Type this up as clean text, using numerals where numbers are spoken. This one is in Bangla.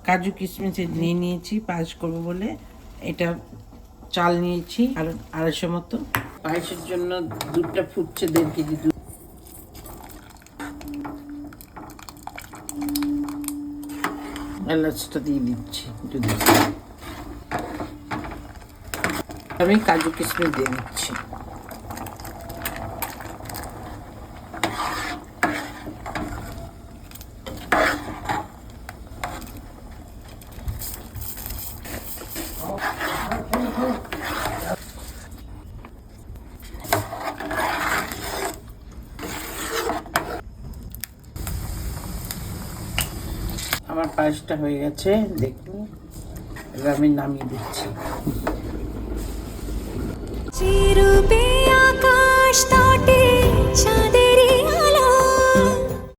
কাজু কিশমিশ নিয়ে নিয়েছি পায়েস করবো বলে। এটা চাল নিয়েছি আর 250 মতো। পায়েসের জন্য দুধটা ফুটছে, 1.5 কেজি দুধ। এলাচটা দিয়ে দিচ্ছি দুধে। আমি কাজু কিশমিশ দিয়ে দিচ্ছি। আমার পায়েসটা হয়ে গেছে, দেখুন। এবার আমি নামিয়ে দিচ্ছি। চিরুবে আকাশ তটে চাঁদে